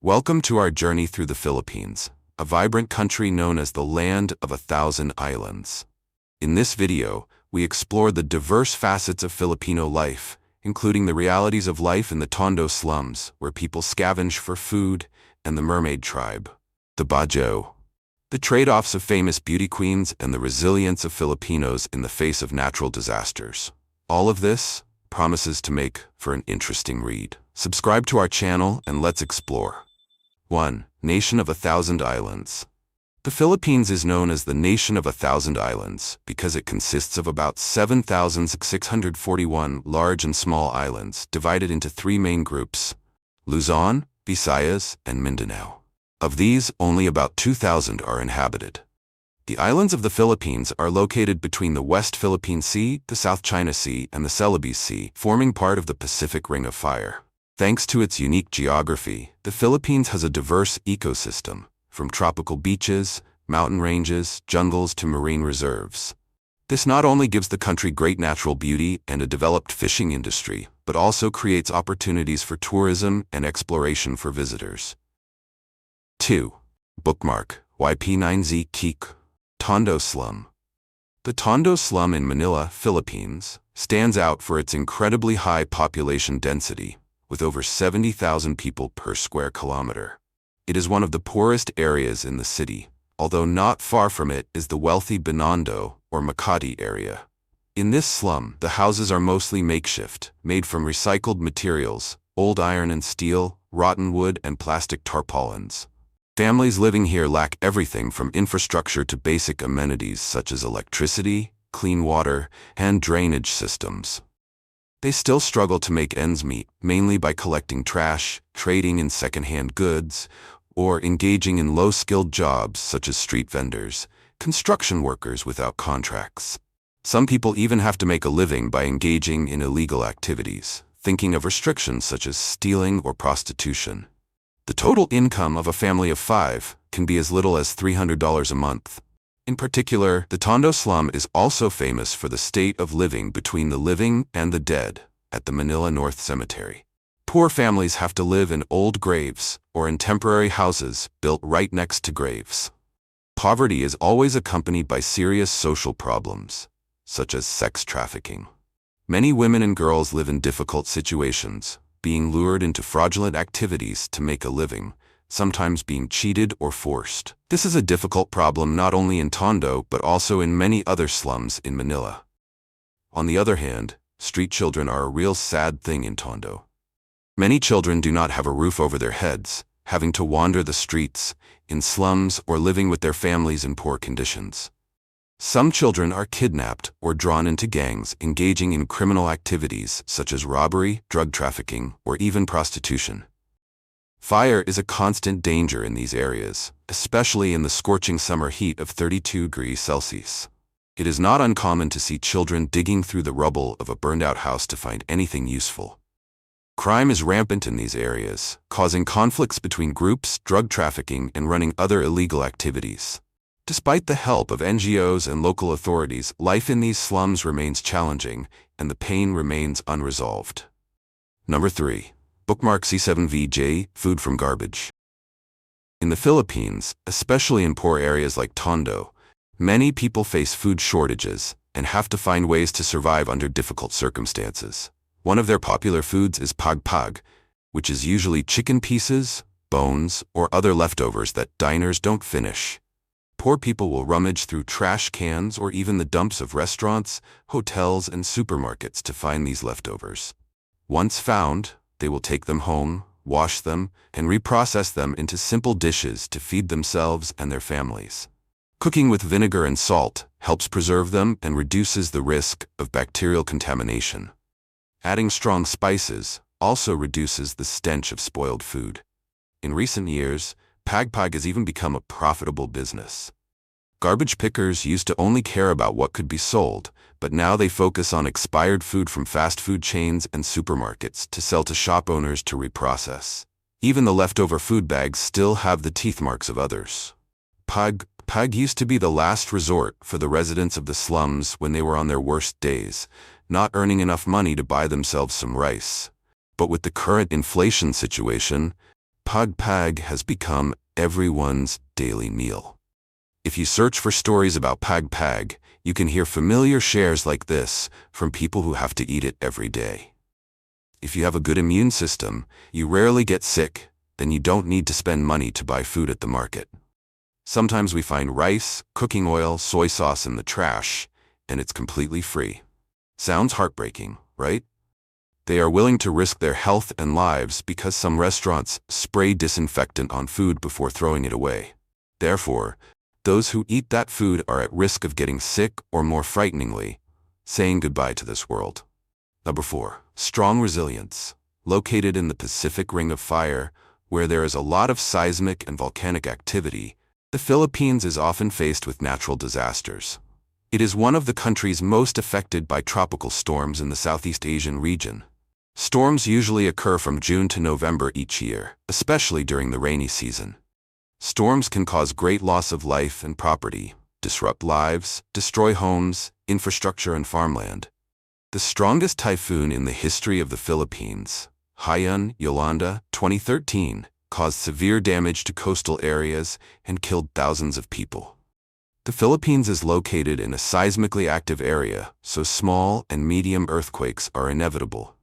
Welcome to our journey through the Philippines, a vibrant country known as the Land of 1,000 Islands. In this video, we explore the diverse facets of Filipino life, including the realities of life in the Tondo slums, where people scavenge for food, and the mermaid tribe, the Bajo. The trade-offs of famous beauty queens and the resilience of Filipinos in the face of natural disasters. All of this promises to make for an interesting read. Subscribe to our channel and let's explore. 1. Nation of 1,000 Islands. The Philippines is known as the Nation of 1,000 Islands because it consists of about 7,641 large and small islands divided into three main groups: Luzon, Visayas, and Mindanao. Of these, only about 2,000 are inhabited. The islands of the Philippines are located between the West Philippine Sea, the South China Sea, and the Celebes Sea, forming part of the Pacific Ring of Fire. Thanks to its unique geography, the Philippines has a diverse ecosystem, from tropical beaches, mountain ranges, jungles to marine reserves. This not only gives the country great natural beauty and a developed fishing industry, but also creates opportunities for tourism and exploration for visitors. 2. Bookmark, YP9Z Kik, Tondo Slum. The Tondo Slum in Manila, Philippines, stands out for its incredibly high population density, with over 70,000 people per square kilometer. It is one of the poorest areas in the city, although not far from it is the wealthy Binondo or Makati area. In this slum, the houses are mostly makeshift, made from recycled materials, old iron and steel, rotten wood, and plastic tarpaulins. Families living here lack everything from infrastructure to basic amenities such as electricity, clean water, and drainage systems. They still struggle to make ends meet, mainly by collecting trash, trading in second-hand goods, or engaging in low-skilled jobs such as street vendors, construction workers without contracts. Some people even have to make a living by engaging in illegal activities, thinking of restrictions such as stealing or prostitution. The total income of a family of 5 can be as little as $300 a month. In particular, the Tondo slum is also famous for the state of living between the living and the dead at the Manila North Cemetery. Poor families have to live in old graves or in temporary houses built right next to graves. Poverty is always accompanied by serious social problems, such as sex trafficking. Many women and girls live in difficult situations, being lured into fraudulent activities to make a living, sometimes being cheated or forced. This is a difficult problem not only in Tondo but also in many other slums in Manila. On the other hand, street children are a real sad thing in Tondo. Many children do not have a roof over their heads, having to wander the streets, in slums, or living with their families in poor conditions. Some children are kidnapped or drawn into gangs engaging in criminal activities such as robbery, drug trafficking, or even prostitution. Fire is a constant danger in these areas, especially in the scorching summer heat of 32 degrees Celsius. It is not uncommon to see children digging through the rubble of a burned-out house to find anything useful. Crime is rampant in these areas, causing conflicts between groups, drug trafficking, and running other illegal activities. Despite the help of NGOs and local authorities, life in these slums remains challenging, and the pain remains unresolved. Number 3. Bookmark C7VJ, Food from Garbage. In the Philippines, especially in poor areas like Tondo, many people face food shortages and have to find ways to survive under difficult circumstances. One of their popular foods is pagpag, which is usually chicken pieces, bones, or other leftovers that diners don't finish. Poor people will rummage through trash cans or even the dumps of restaurants, hotels, and supermarkets to find these leftovers. Once found, they will take them home, wash them, and reprocess them into simple dishes to feed themselves and their families. Cooking with vinegar and salt helps preserve them and reduces the risk of bacterial contamination. Adding strong spices also reduces the stench of spoiled food. In recent years, pagpag has even become a profitable business. Garbage pickers used to only care about what could be sold, but now they focus on expired food from fast food chains and supermarkets to sell to shop owners to reprocess. Even the leftover food bags still have the teeth marks of others. Pagpag used to be the last resort for the residents of the slums when they were on their worst days, not earning enough money to buy themselves some rice. But with the current inflation situation, pagpag has become everyone's daily meal. If you search for stories about pagpag, you can hear familiar shares like this from people who have to eat it every day. If you have a good immune system, you rarely get sick, then you don't need to spend money to buy food at the market. Sometimes we find rice, cooking oil, soy sauce in the trash, and it's completely free. Sounds heartbreaking, right? They are willing to risk their health and lives because some restaurants spray disinfectant on food before throwing it away. Therefore, those who eat that food are at risk of getting sick or, more frighteningly, saying goodbye to this world. Number 4. Strong resilience. Located in the Pacific Ring of Fire, where there is a lot of seismic and volcanic activity, the Philippines is often faced with natural disasters. It is one of the countries most affected by tropical storms in the Southeast Asian region. Storms usually occur from June to November each year, especially during the rainy season. Storms can cause great loss of life and property, disrupt lives, destroy homes, infrastructure, and farmland. The strongest typhoon in the history of the Philippines, Haiyan Yolanda, 2013, caused severe damage to coastal areas and killed thousands of people. The Philippines is located in a seismically active area, so small and medium earthquakes are inevitable.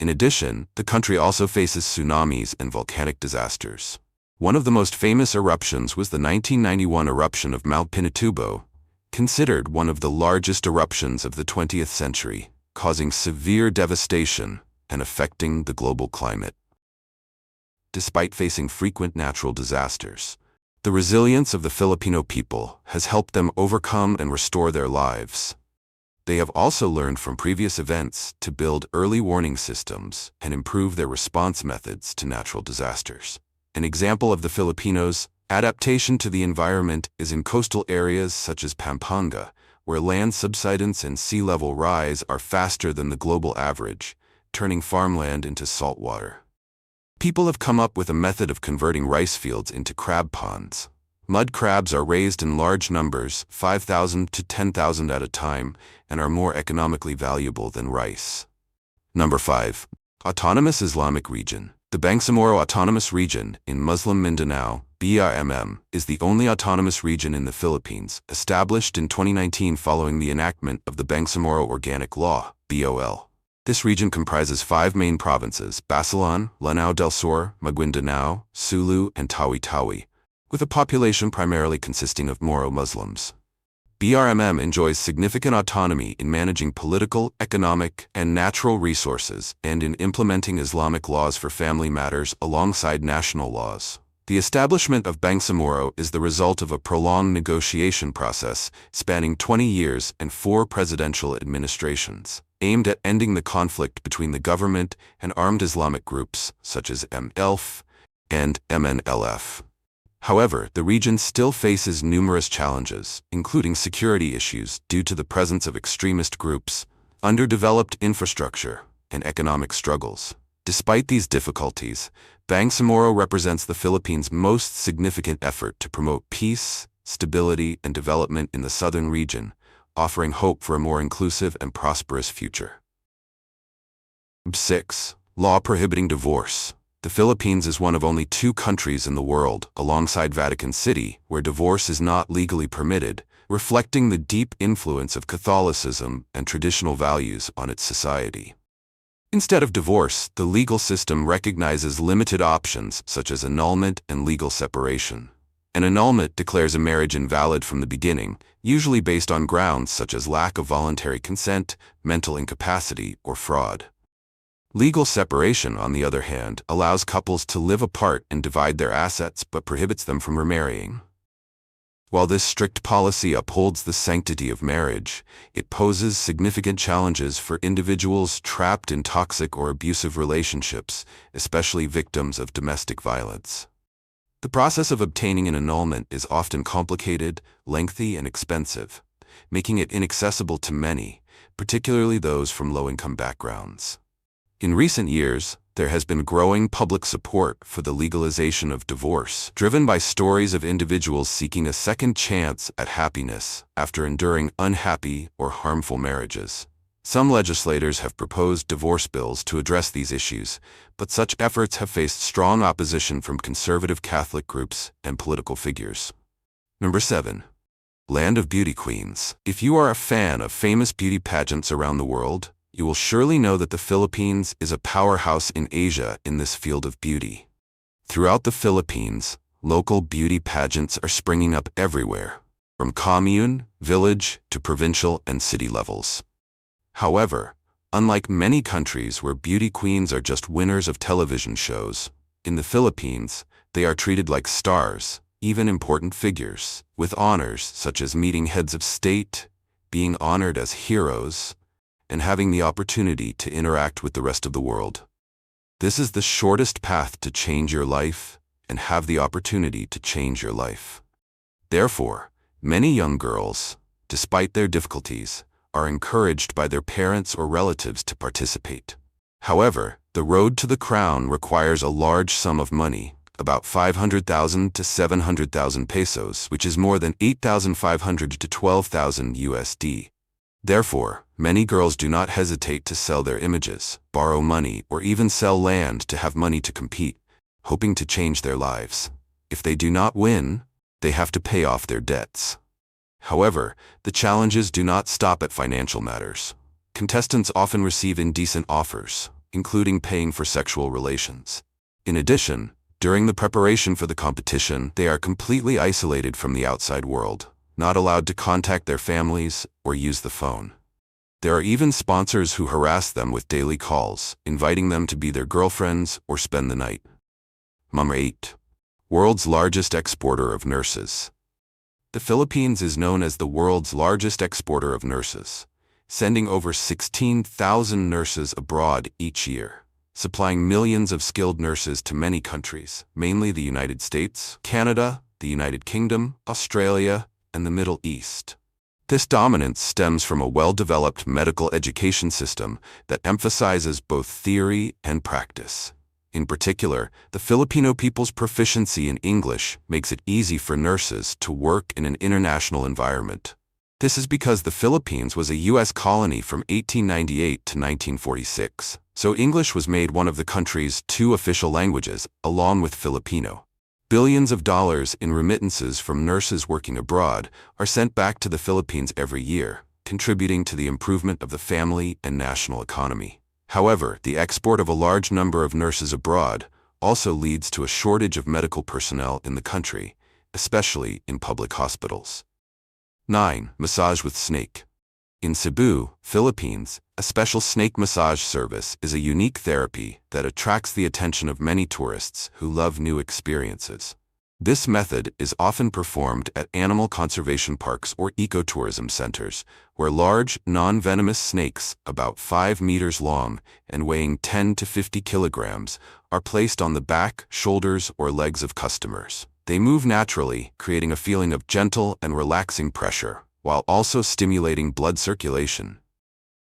In addition, the country also faces tsunamis and volcanic disasters. One of the most famous eruptions was the 1991 eruption of Mount Pinatubo, considered one of the largest eruptions of the 20th century, causing severe devastation and affecting the global climate. Despite facing frequent natural disasters, the resilience of the Filipino people has helped them overcome and restore their lives. They have also learned from previous events to build early warning systems and improve their response methods to natural disasters. An example of the Filipinos' adaptation to the environment is in coastal areas such as Pampanga, where land subsidence and sea level rise are faster than the global average, turning farmland into salt water. People have come up with a method of converting rice fields into crab ponds. Mud crabs are raised in large numbers, 5,000 to 10,000 at a time, and are more economically valuable than rice. Number 5. Autonomous Islamic Region. The Bangsamoro Autonomous Region in Muslim Mindanao, BRMM, is the only autonomous region in the Philippines, established in 2019 following the enactment of the Bangsamoro Organic Law, BOL. This region comprises 5 main provinces: Basilan, Lanao del Sur, Maguindanao, Sulu, and Tawi-Tawi, with a population primarily consisting of Moro Muslims. BRMM enjoys significant autonomy in managing political, economic, and natural resources and in implementing Islamic laws for family matters alongside national laws. The establishment of Bangsamoro is the result of a prolonged negotiation process spanning 20 years and 4 presidential administrations, aimed at ending the conflict between the government and armed Islamic groups such as MLF and MNLF. However, the region still faces numerous challenges, including security issues due to the presence of extremist groups, underdeveloped infrastructure, and economic struggles. Despite these difficulties, Bangsamoro represents the Philippines' most significant effort to promote peace, stability, and development in the southern region, offering hope for a more inclusive and prosperous future. 6. Law prohibiting divorce. The Philippines is one of only 2 countries in the world, alongside Vatican City, where divorce is not legally permitted, reflecting the deep influence of Catholicism and traditional values on its society. Instead of divorce, the legal system recognizes limited options such as annulment and legal separation. An annulment declares a marriage invalid from the beginning, usually based on grounds such as lack of voluntary consent, mental incapacity, or fraud. Legal separation, on the other hand, allows couples to live apart and divide their assets but prohibits them from remarrying. While this strict policy upholds the sanctity of marriage, it poses significant challenges for individuals trapped in toxic or abusive relationships, especially victims of domestic violence. The process of obtaining an annulment is often complicated, lengthy, and expensive, making it inaccessible to many, particularly those from low-income backgrounds. In recent years, there has been growing public support for the legalization of divorce, driven by stories of individuals seeking a second chance at happiness after enduring unhappy or harmful marriages. Some legislators have proposed divorce bills to address these issues, but such efforts have faced strong opposition from conservative Catholic groups and political figures. Number 7. Land of Beauty Queens. If you are a fan of famous beauty pageants around the world, you will surely know that the Philippines is a powerhouse in Asia in this field of beauty. Throughout the Philippines, local beauty pageants are springing up everywhere, from commune, village, to provincial and city levels. However, unlike many countries where beauty queens are just winners of television shows, in the Philippines, they are treated like stars, even important figures, with honors such as meeting heads of state, being honored as heroes, and having the opportunity to interact with the rest of the world. This is the shortest path to change your life and have the opportunity to change your life. Therefore, many young girls, despite their difficulties, are encouraged by their parents or relatives to participate. However, the road to the crown requires a large sum of money, about 500,000 to 700,000 pesos, which is more than 8,500 to 12,000 USD. Therefore, many girls do not hesitate to sell their images, borrow money, or even sell land to have money to compete, hoping to change their lives. If they do not win, they have to pay off their debts. However, the challenges do not stop at financial matters. Contestants often receive indecent offers, including paying for sexual relations. In addition, during the preparation for the competition, they are completely isolated from the outside world, not allowed to contact their families or use the phone. There are even sponsors who harass them with daily calls, inviting them to be their girlfriends or spend the night. Number 8. World's largest exporter of nurses. The Philippines is known as the world's largest exporter of nurses, sending over 16,000 nurses abroad each year, supplying millions of skilled nurses to many countries, mainly the United States, Canada, the United Kingdom, Australia, and the Middle East. This dominance stems from a well-developed medical education system that emphasizes both theory and practice. In particular, the Filipino people's proficiency in English makes it easy for nurses to work in an international environment. This is because the Philippines was a U.S. colony from 1898 to 1946, so English was made one of the country's 2 official languages, along with Filipino. Billions of dollars in remittances from nurses working abroad are sent back to the Philippines every year, contributing to the improvement of the family and national economy. However, the export of a large number of nurses abroad also leads to a shortage of medical personnel in the country, especially in public hospitals. 9. Massage with snake. In Cebu, Philippines, a special snake massage service is a unique therapy that attracts the attention of many tourists who love new experiences. This method is often performed at animal conservation parks or ecotourism centers, where large, non-venomous snakes, about 5 meters long and weighing 10 to 50 kilograms, are placed on the back, shoulders, or legs of customers. They move naturally, creating a feeling of gentle and relaxing pressure, while also stimulating blood circulation.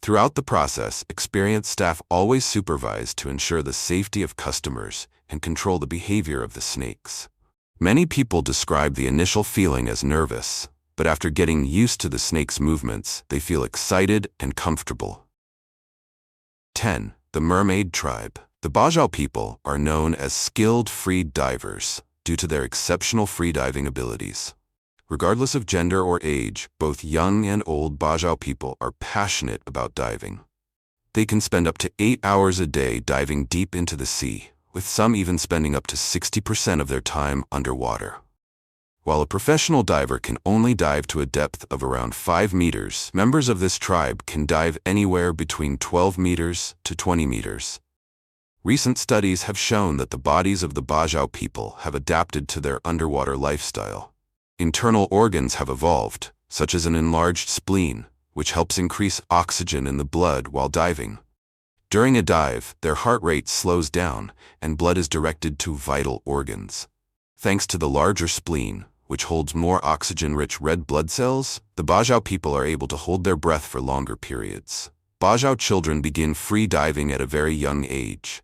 Throughout the process, experienced staff always supervise to ensure the safety of customers and control the behavior of the snakes. Many people describe the initial feeling as nervous, but after getting used to the snake's movements, they feel excited and comfortable. 10. The mermaid tribe. The Bajo people are known as skilled free divers due to their exceptional freediving abilities. Regardless of gender or age, both young and old Bajo people are passionate about diving. They can spend up to 8 hours a day diving deep into the sea, with some even spending up to 60% of their time underwater. While a professional diver can only dive to a depth of around 5 meters, members of this tribe can dive anywhere between 12 meters to 20 meters. Recent studies have shown that the bodies of the Bajo people have adapted to their underwater lifestyle. Internal organs have evolved, such as an enlarged spleen, which helps increase oxygen in the blood while diving. During a dive, their heart rate slows down, and blood is directed to vital organs. Thanks to the larger spleen, which holds more oxygen-rich red blood cells, the Bajo people are able to hold their breath for longer periods. Bajo children begin free diving at a very young age.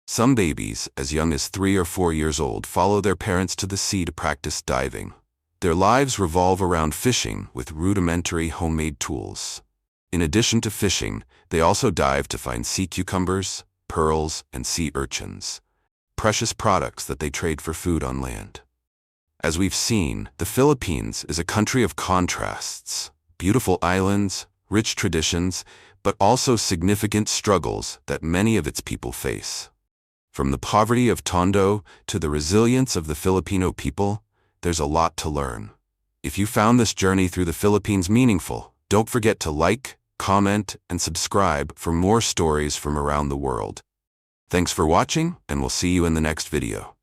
Some babies, as young as 3 or 4 years old, follow their parents to the sea to practice diving. Their lives revolve around fishing with rudimentary homemade tools. In addition to fishing, they also dive to find sea cucumbers, pearls, and sea urchins, precious products that they trade for food on land. As we've seen, the Philippines is a country of contrasts, beautiful islands, rich traditions, but also significant struggles that many of its people face. From the poverty of Tondo to the resilience of the Filipino people, there's a lot to learn. If you found this journey through the Philippines meaningful, don't forget to like, comment, and subscribe for more stories from around the world. Thanks for watching, and we'll see you in the next video.